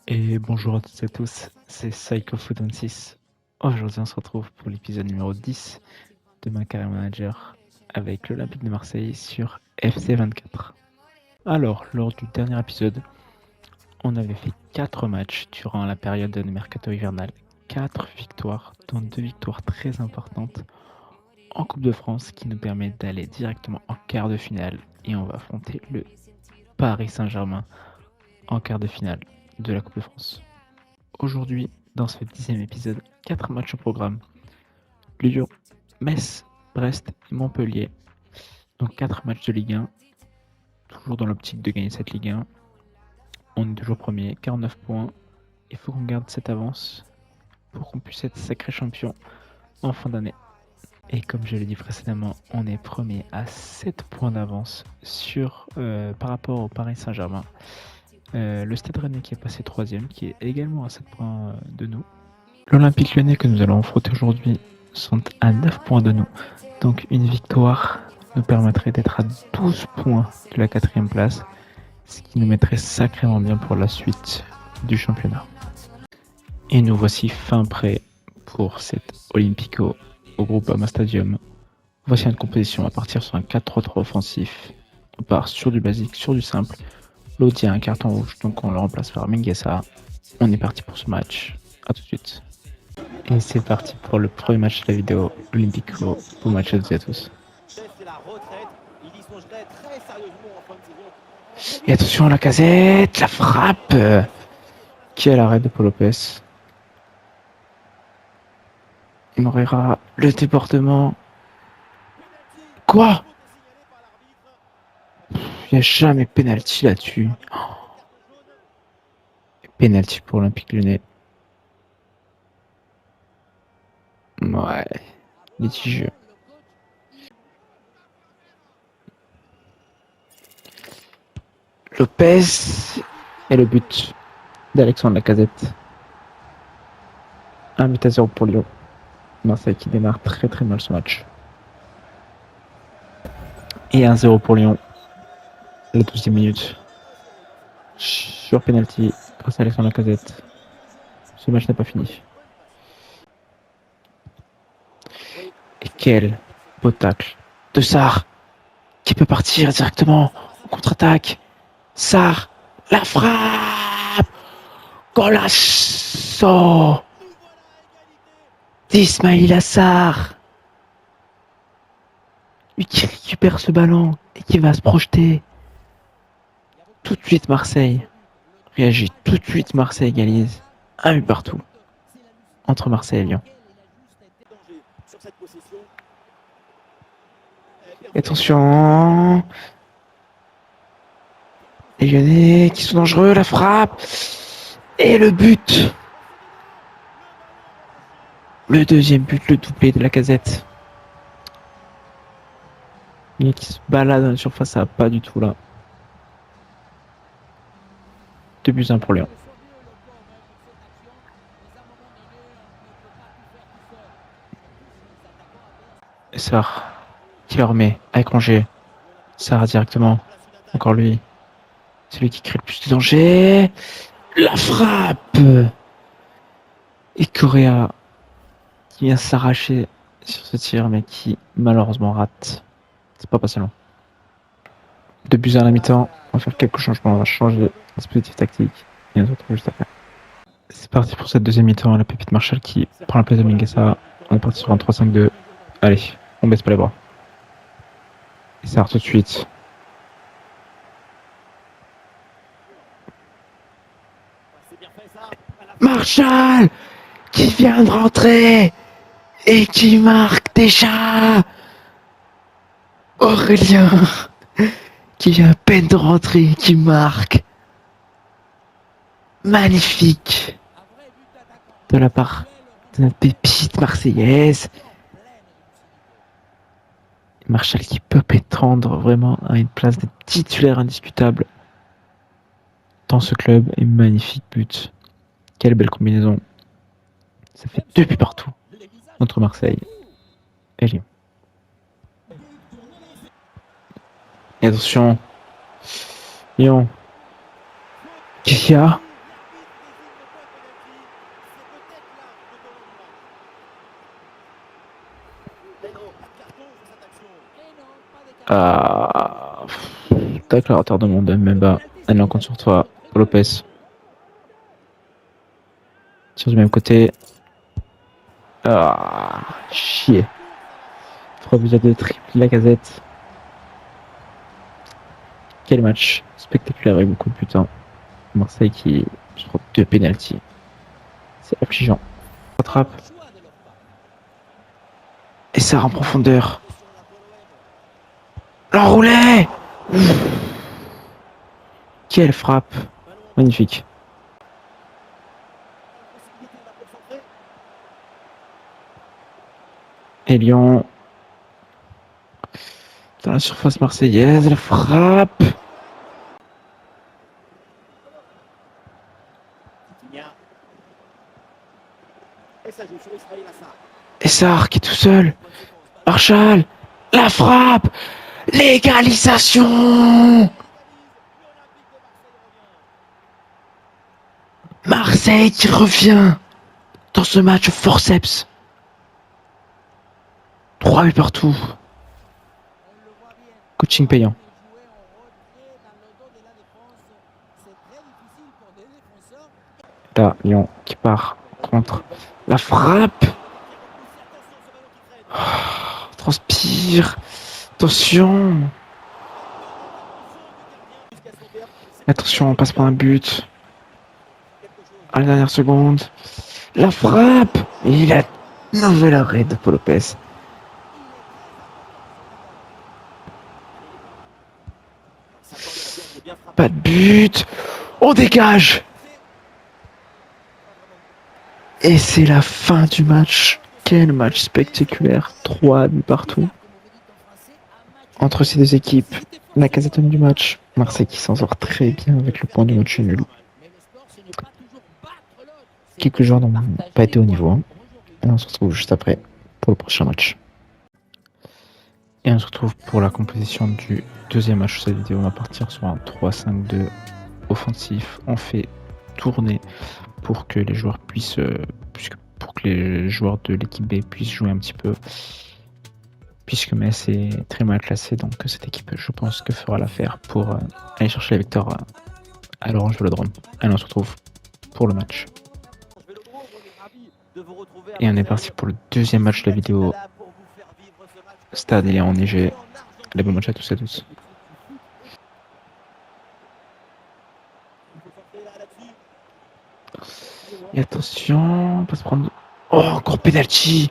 Et bonjour à toutes et à tous, c'est Psycho Foot 26. Aujourd'hui, on se retrouve pour l'épisode numéro 10 de ma carrière manager avec l'Olympique de Marseille sur FC 24. Alors, lors du dernier épisode, on avait fait 4 matchs durant la période de mercato hivernal. 4 victoires, dont 2 victoires très importantes en Coupe de France qui nous permettent d'aller directement en quart de finale. Et on va affronter le Paris Saint-Germain en quart de finale de la Coupe de France. Aujourd'hui, dans ce 10e épisode, 4 matchs au programme. Lyon, Metz, Brest et Montpellier. Donc 4 matchs de Ligue 1. Toujours dans l'optique de gagner cette Ligue 1. On est toujours premier, 49 points. Il faut qu'on garde cette avance pour qu'on puisse être sacré champion en fin d'année. Et comme je l'ai dit précédemment, on est premier à 7 points d'avance par rapport au Paris Saint-Germain. Le Stade Rennais qui est passé 3ème, qui est également à 7 points de nous. L'Olympique Lyonnais que nous allons affronter aujourd'hui sont à 9 points de nous. Donc une victoire nous permettrait d'être à 12 points de la 4ème place, ce qui nous mettrait sacrément bien pour la suite du championnat. Et nous voici fin prêts pour cette Olympico au Groupama Stadium. Voici une composition, on va partir sur un 4-3-3 offensif. On part sur du basique, sur du simple. L'autre, il y a un carton rouge, donc on le remplace par Mingueza. On est parti pour ce match. A tout de suite. Et c'est parti pour le premier match de la vidéo Olympico. Bon match à toutes et à tous. Et attention, la casette, la frappe. Quel arrêt de Paul Lopez. Moreira, le déportement. Quoi? Il n'y a jamais penalty là-dessus. Penalty pour l'Olympique Lyonnais. Ouais, litigieux. Lopez et le but d'Alexandre Lacazette. 1-0 pour Lyon. Marseille qui démarre très très mal son match. Et 1-0 pour Lyon. La 12e minute. Sur penalty grâce à Alexandre Lacazette. Ce match n'est pas fini. Et quel beau tacle de Sarr qui peut partir directement en contre-attaque. Sarr, la frappe, Golasso d'Ismaïla Sarr. Lui qui récupère ce ballon et qui va se projeter. Tout de suite Marseille réagit, tout de suite Marseille égalise. Un but partout entre Marseille et Lyon. Et attention, les Lyonnais qui sont dangereux, la frappe et le but. Le deuxième but, le doublé de Lacazette. Il qui se balade dans la surface, ça va pas du tout là. 2-1 pour Lyon. Et Sarr qui le remet avec Angers. Sarr directement. Encore lui. C'est lui qui crée le plus de danger. La frappe. Et Correa qui vient s'arracher sur ce tir, mais qui malheureusement rate. C'est pas passé loin. 2-1 à la mi-temps. On va faire quelques changements. On va changer de dispositif tactique. Et on se retrouve juste après. C'est parti pour cette deuxième mi-temps. La pépite Marshall qui prend la place de Mingueza. On est parti sur un 3-5-2. Allez, on baisse pas les bras. Et ça tout de suite. Marshall qui vient de rentrer et qui marque déjà. Aurélien qui vient à peine de rentrer, qui marque. Magnifique de la part de notre pépite marseillaise. Marshall qui peut prétendre vraiment à une place de titulaire indiscutable dans ce club. Et magnifique but. Quelle belle combinaison. Ça fait 2 buts partout entre Marseille et Lyon. Et attention, Lyon. Qu'est-ce qu'il y a? Tacle à hauteur de monde, Mbemba. Elle en compte sur toi. Lopez. Tire du même côté. Ah, chier. 3 buts à 2, triple la casette. Quel match spectaculaire avec beaucoup de buts. Marseille qui se trouve 2 pénaltys. C'est affligeant. Rattrape. Et ça en profondeur. L'enroulé. Quelle frappe. Magnifique. Et Lyon. Dans la surface marseillaise, la frappe. Et Sarr qui est tout seul. Marshall. La frappe. L'égalisation. Marseille qui revient dans ce match forceps. 3 buts partout. Coaching payant. Là, Lyon qui part contre la frappe. Oh, transpire. Attention. Attention, on passe par un but. À la dernière seconde. La frappe. Et il a nouvel arrêt de Paul Lopez. Pas de but. On dégage. Et c'est la fin du match. Quel match spectaculaire. 3 buts partout. Entre ces deux équipes, la casette du match. Marseille qui s'en sort très bien avec le point du match nul. Quelques joueurs n'ont pas été au niveau. Et on se retrouve juste après pour le prochain match. Et on se retrouve pour la composition du deuxième match de cette vidéo. On va partir sur un 3-5-2 offensif. On fait tourner pour que les joueurs puissent, pour que les joueurs de l'équipe B puissent jouer un petit peu. Puisque Metz est très mal classé, donc cette équipe, je pense, que fera l'affaire pour aller chercher la victoire à l'Orange Vélodrome. Allez, on se retrouve pour le match. Et on est parti pour le deuxième match de la vidéo. Stade, il est enneigé. Allez, bon match à tous et à tous. Et attention, on peut se prendre... Oh, encore penalty.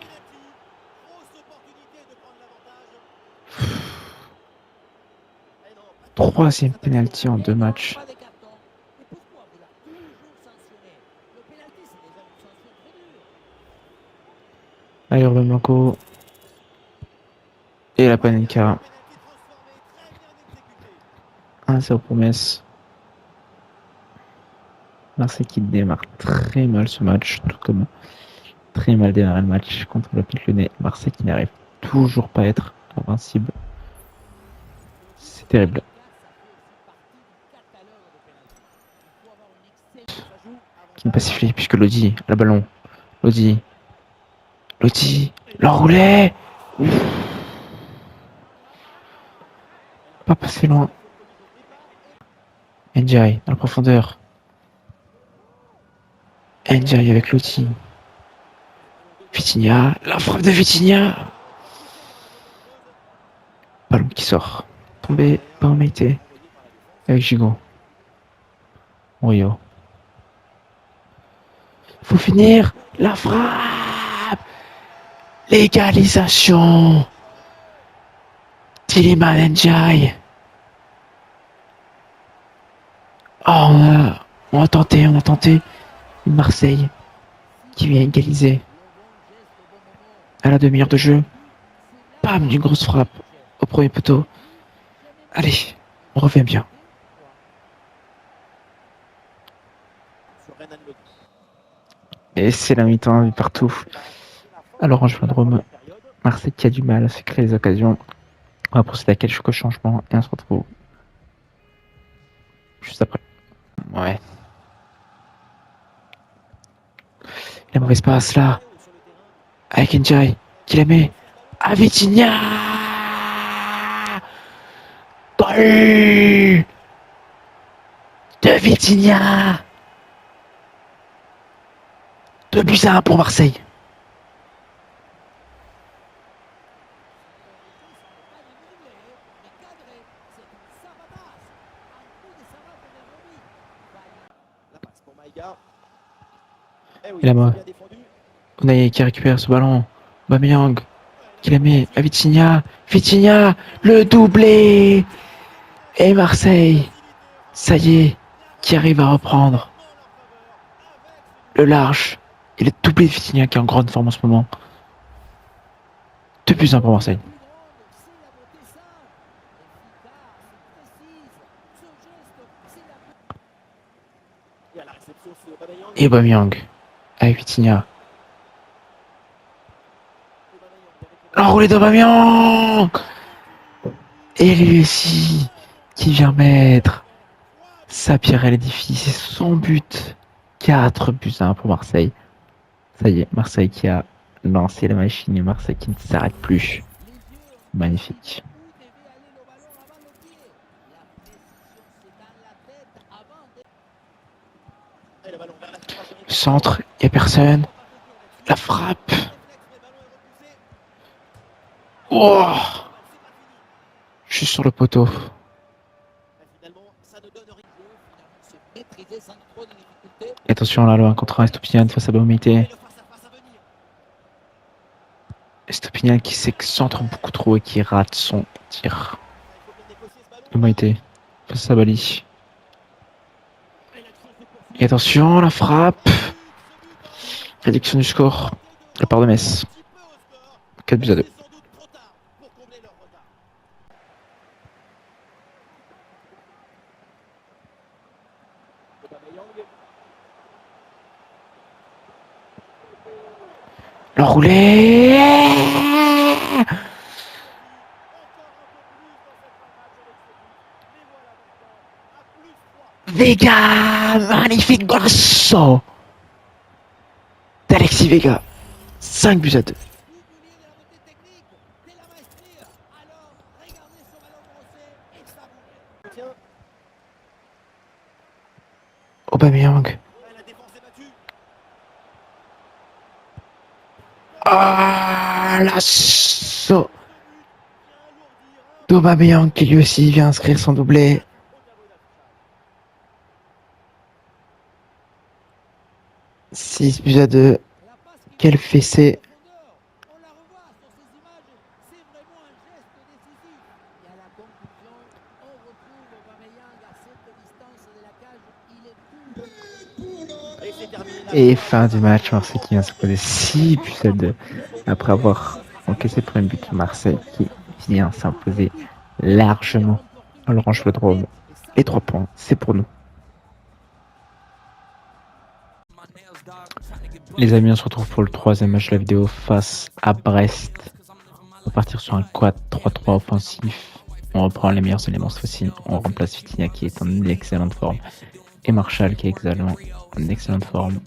Troisième penalty en 2 matchs. Allez, Urban Blanco. Et la Panenka. 1-0 pour Metz. Marseille qui démarre très mal ce match, tout comme très mal démarré le match contre l'Olympique Lyonnais. Marseille qui n'arrive toujours pas à être invincible. C'est terrible. Qui n'est pas sifflé puisque Lodi a le ballon. Lodi, l'enroulé. Pas passé loin. Ndiaye dans la profondeur. Ndiaye avec Lodi. Vitinha, la frappe de Vitinha. Ballon qui sort. Tombé par Meite. Avec Gigot. Rio. Faut finir. La frappe. L'égalisation. Tiliman Ndiaye. Oh, on a tenté. Une Marseille qui vient égaliser. À la demi-heure de jeu. Bam, une grosse frappe au premier poteau. Allez, on revient bien. Et c'est la mi-temps partout. Alors en Vélodrome, Marseille qui a du mal à se créer les occasions. On va procéder à quelques changements et on se retrouve juste après. Ouais. La mauvaise passe là. Avec Ndiaye qui la met à Vitinha. Dans contrôle de Vitinha. 2-1 pour Marseille. Et là-bas, Unai qui récupère ce ballon. Aubameyang qui la met à Vitinha. Vitinha, le doublé. Et Marseille, ça y est, qui arrive à reprendre le large. Et le doublé de Vitinha qui est en grande forme en ce moment. 2-1 pour Marseille. Et Aubameyang avec Vitinha. L'enroulé d'Aubameyang. Et lui aussi qui vient mettre sa pierre à l'édifice. C'est son but. 4-1 pour Marseille. Ça y est, Marseille qui a lancé la machine et Marseille qui ne s'arrête plus. Magnifique. Le centre, il n'y a personne. La frappe. Oh, juste sur le poteau. Et attention là, le 1 contre 1, Estupiñán face à Baumité. Estupiñán qui s'excentre beaucoup trop et qui rate son tir. Baumité face à Bali. Et attention, la frappe. Réduction du score. La part de Metz. 4-2. L'enroulé. Vega, magnifique golasso d'Alexis Vega. 5-2. Aubameyang. Ah, l'assaut d'Aubameyang qui lui aussi vient inscrire son doublé. « 6-2. Quel fessé. Et fin du match, Marseille qui vient s'imposer 6-2 après avoir encaissé le premier but. Marseille qui vient s'imposer largement à l'Orange Vélodrome. Les 3 points, c'est pour nous. Les amis, on se retrouve pour le 3e match de la vidéo face à Brest. On va partir sur un 4-3-3 offensif. On reprend les meilleurs éléments cette fois-ci. On remplace Vitinha qui est en excellente forme. Et Marshall qui est également en excellente forme.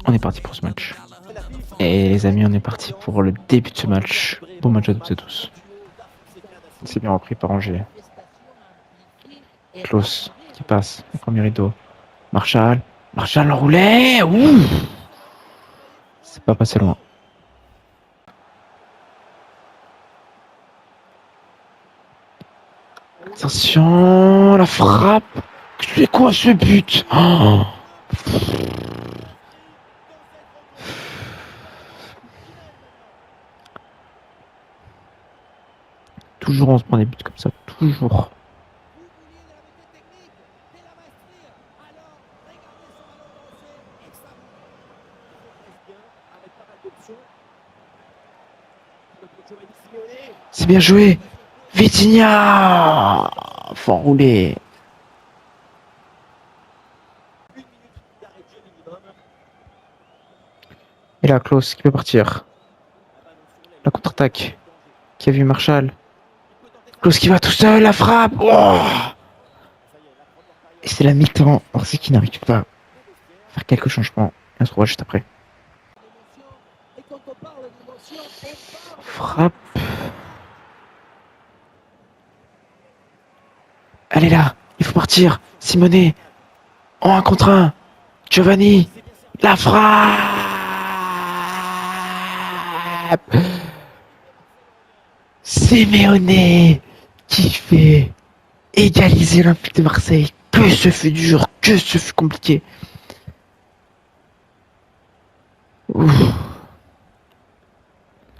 On est parti pour ce match. Et les amis, on est parti pour le début de ce match. Bon match à toutes et tous. C'est bien repris par Angers. Klaus qui passe au premier rideau. Marshall enroulé. Ouh, c'est pas passé loin. Attention, la frappe. C'est quoi ce but? Oh. Toujours on se prend des buts comme ça, toujours. C'est bien joué. Vitinha, faut enrouler. Et là, Klaus qui peut partir. La contre-attaque. Qui a vu Marshall. Klaus qui va tout seul, la frappe. Oh, et c'est la mi-temps. Marseille qui n'arrive pas à faire quelques changements. Et on se revoit juste après. Frappe. Elle est là. Il faut partir. Simonet. En 1 contre 1. Giovanni. La frappe. Simeone qui fait égaliser l'Olympique de Marseille. Que ce fut dur. Que ce fut compliqué. Ouf.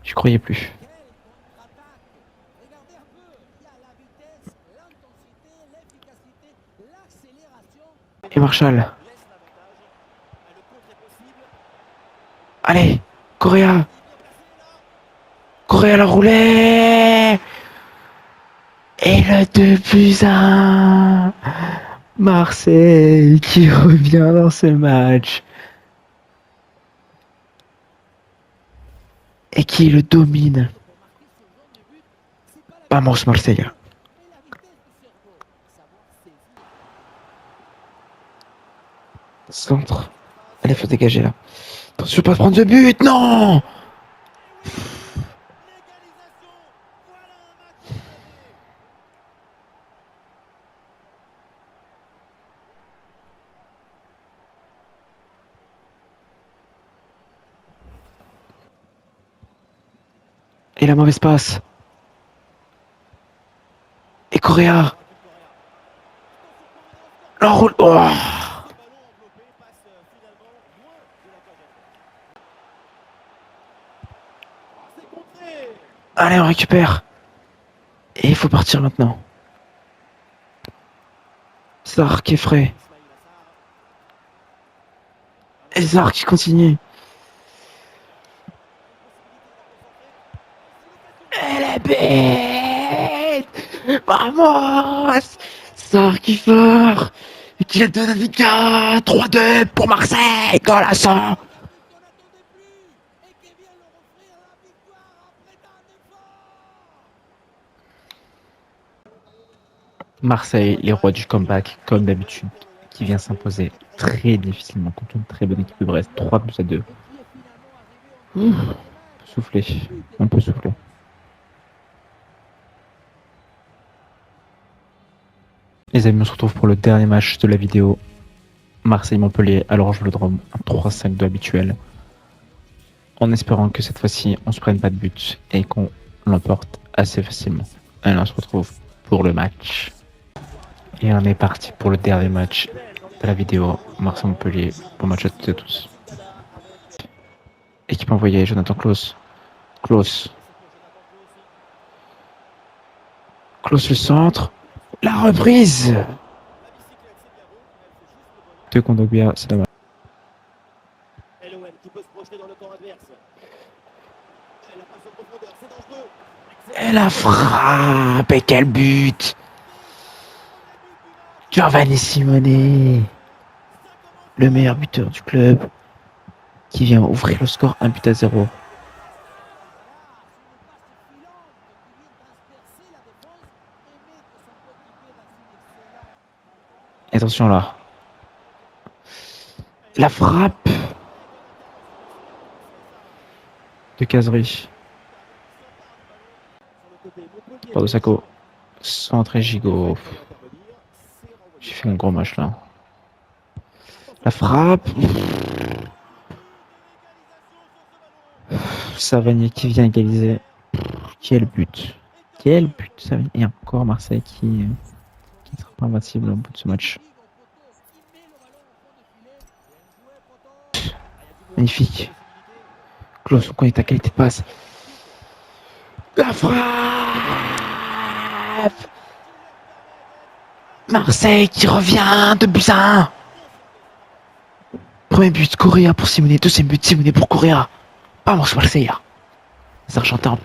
Je croyais plus. Et Marshall. Allez, Correa. Correa la roulée. Et le 2-1. Marseille qui revient dans ce match. Et qui le domine. Vamos Marseille. Centre. Allez, faut dégager là. Attention, pas prendre de but, non. Et la mauvaise passe. Et Correa. L'enroule. Oh. Allez, on récupère. Et il faut partir maintenant. Sarr qui est frais. Et Sarr qui continue. Elle est bête. Vamos. Sarr qui fort. Et qui a donné un victoire. 3-2 pour Marseille. Golasso. Marseille, les rois du comeback, comme d'habitude, qui vient s'imposer très difficilement contre une très bonne équipe de Brest, 3-2. On peut souffler, on peut souffler. Les amis, on se retrouve pour le dernier match de la vidéo. Marseille-Montpellier à l'Orange-Vélodrome, un 3-5-2 habituel. En espérant que cette fois-ci, on se prenne pas de but et qu'on l'emporte assez facilement. Allez, on se retrouve pour le match. Et on est parti pour le dernier match de la vidéo. Marseille-Montpellier, bon match à toutes et à tous. Équipe envoyée, Jonathan Klaus. Klaus le centre. La reprise de Kondogbia, c'est dommage. Et la frappe, et quel but! Giovanni Simone, le meilleur buteur du club, qui vient ouvrir le score 1-0. Attention là. La frappe de Kazri. Pardon, Sako. Centre et Gigot. J'ai fait un gros match là. La frappe. Savanier qui vient égaliser. Quel but. Quel but, Savanier. Et encore Marseille qui ne sera pas invincible au bout de ce match. Magnifique. Klaus, on connaît ta qualité de passe. La frappe. Marseille qui revient de but à 1. Premier but, Correa pour Simone. Deuxième but, Simone pour Correa. Vamos Marseille. Les Argentins.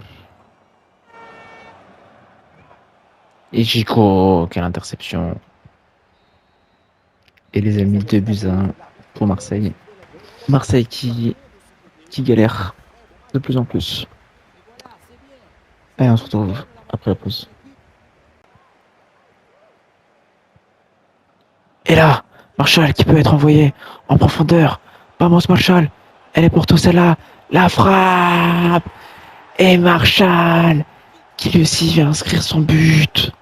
Et Gico, quelle interception. Et les amis, 2-1 pour Marseille. Marseille qui galère de plus en plus. Et on se retrouve après la pause. Et là, Marshall qui peut être envoyé en profondeur. Vamos Marshall. Elle est pour toi celle-là. La frappe. Et Marshall qui lui aussi vient inscrire son but.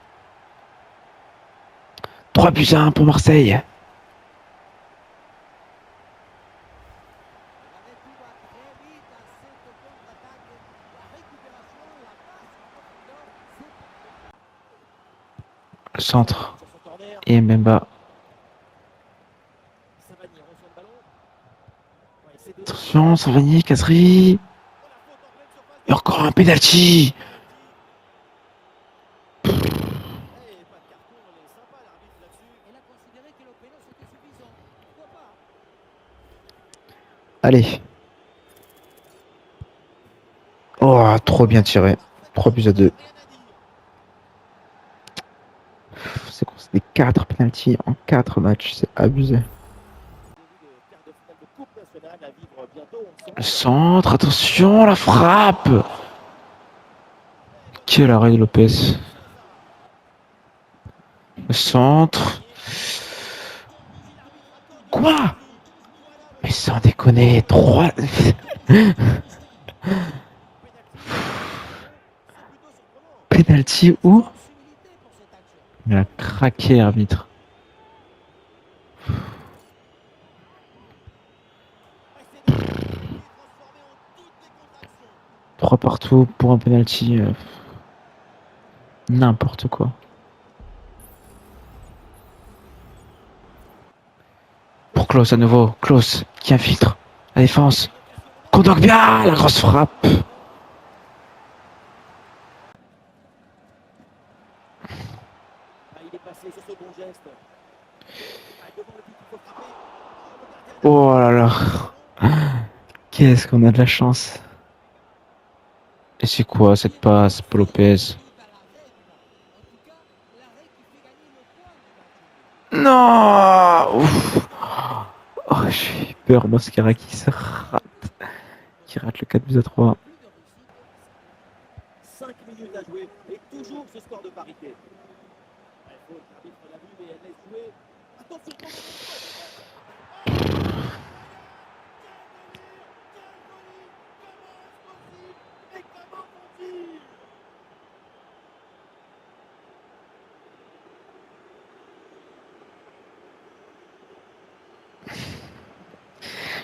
3-1 pour Marseille. Le centre. Et Mbemba. Attention, Savani, Casery. Et encore un penalty. Allez. Oh, trop bien tiré. 3-2. C'est quoi, c'est des 4 penalties en 4 matchs. C'est abusé. Le centre, attention, la frappe. Quel arrêt de Lopez. Le centre. Quoi? Mais sans déconner, 3. Penalty où? Il a craqué, arbitre. Trois partout pour un penalty. N'importe quoi. Pour Klaus à nouveau. Klaus qui infiltre la défense. Kondogbia, la grosse frappe. Oh là là. Qu'est-ce qu'on a de la chance. Et c'est quoi cette passe pour Lopez? Non. Ouf. Oh, j'ai eu peur. Mosquera qui se rate. Qui rate le 4-3. 5 minutes à jouer et toujours ce score de parité.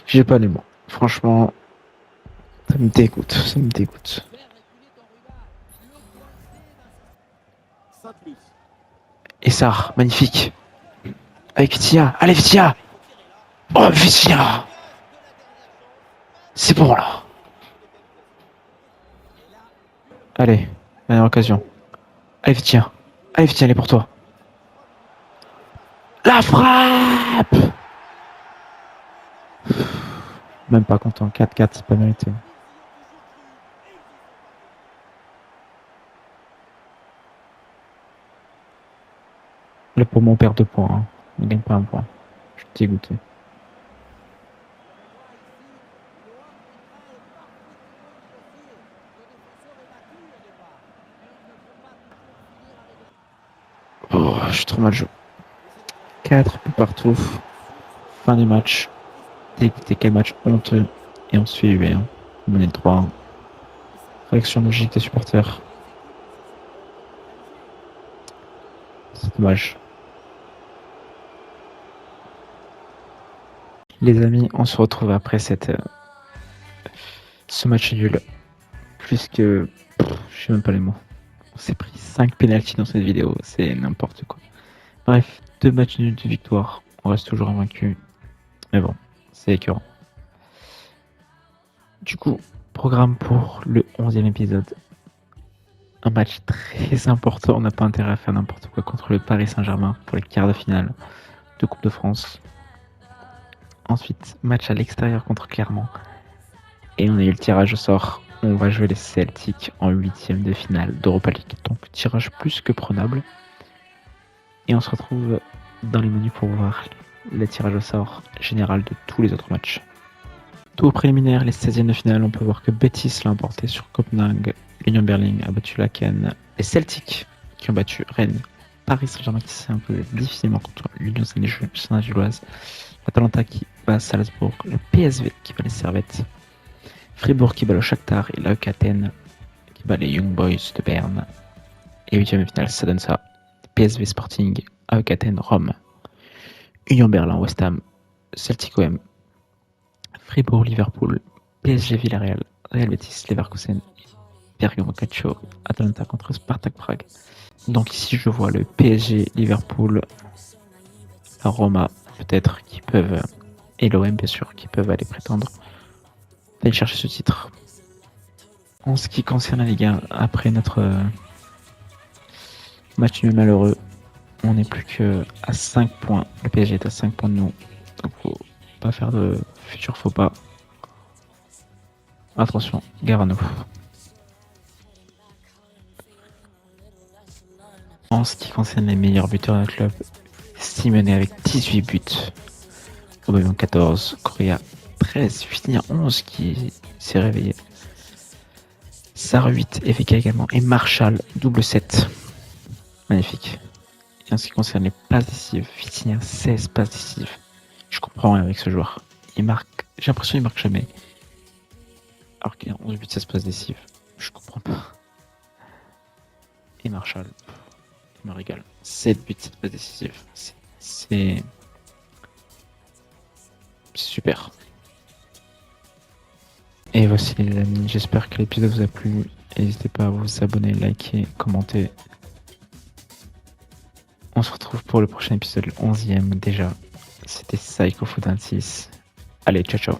J'ai pas les mots. Franchement, ça me dégoûte. Ça me dégoûte. Et ça, magnifique. Avec Vitia. Allez, Vitia. Oh, Vitia. C'est bon, là. Allez, dernière occasion. Allez, Vitia. Allez, Vitia, elle est pour toi. La frappe. Même pas content. 4-4, c'est pas mérité. Là, pour moi, on perd 2 points. Hein. On gagne pas un point. Je suis dégoûté. Oh, je suis trop mal joué. 4 buts partout. Fin du match. Dégoûté, quel match honteux. Et on se fait huer. Hein. On menait 3-1. Réaction logique des supporters. C'est dommage. Les amis, on se retrouve après ce match nul. Puisque je sais même pas les mots. On s'est pris 5 pénaltys dans cette vidéo. C'est n'importe quoi. Bref, 2 matchs nuls de victoire. On reste toujours invaincu. Mais bon, c'est écœurant. Du coup, programme pour le 11e épisode. Un match très important. On n'a pas intérêt à faire n'importe quoi contre le Paris Saint-Germain pour les quarts de finale de Coupe de France. Ensuite, match à l'extérieur contre Clermont. Et on a eu le tirage au sort. On va jouer les Celtics en 8e de finale d'Europa League. Donc, tirage plus que prenable. Et on se retrouve dans les menus pour voir le tirage au sort général de tous les autres matchs. Tour préliminaire, les 16e de finale, on peut voir que Betis l'a emporté sur Copenhague, l'Union Berlin a battu Laken, les Celtics qui ont battu Rennes, Paris Saint-Germain qui s'est imposé difficilement contre l'Union Saint-Gilloise, l'Atalanta qui bat Salzbourg, le PSV qui bat les Servette, Fribourg qui bat le Shakhtar et l'AEK Athènes qui bat les Young Boys de Berne. Et 8e de finale, ça donne ça. PSV Sporting AEK Athènes, Rome, Union Berlin, West Ham, Celtic OM, Fribourg, Liverpool, PSG, Villarreal, Real Betis, Leverkusen, Bergamo Calcio, Atalanta contre Spartak Prague. Donc ici je vois le PSG, Liverpool, la Roma peut-être qui peuvent, et l'OM bien sûr, qui peuvent aller prétendre aller chercher ce titre. En ce qui concerne la Ligue 1, après notre match nul malheureux, on n'est plus qu'à 5 points. Le PSG est à 5 points de nous. Donc faut pas faire de futurs faux pas. Attention, gare à nous. En ce qui concerne les meilleurs buteurs de notre club, Simonet avec 18 buts. Aubameyang 14, Correa 13, Vitinha 11 qui s'est réveillé. Sarr 8, FK également. Et Marshall double 7. Magnifique. Et en ce qui concerne les passes décisives, Vitinha 16 passes décisives. Je comprends rien avec ce joueur. Il marque, j'ai l'impression qu'il marque jamais. Alors qu'il a 11 buts, 16 passes décisives. Je comprends pas. Et Marshall, il me régale. 7 buts, 7 passes décisives. C'est super. Et voici les amis, j'espère que l'épisode vous a plu. N'hésitez pas à vous abonner, liker, commenter. On se retrouve pour le prochain épisode, le 11e déjà. C'était Psycho Foot 26. Allez, ciao ciao.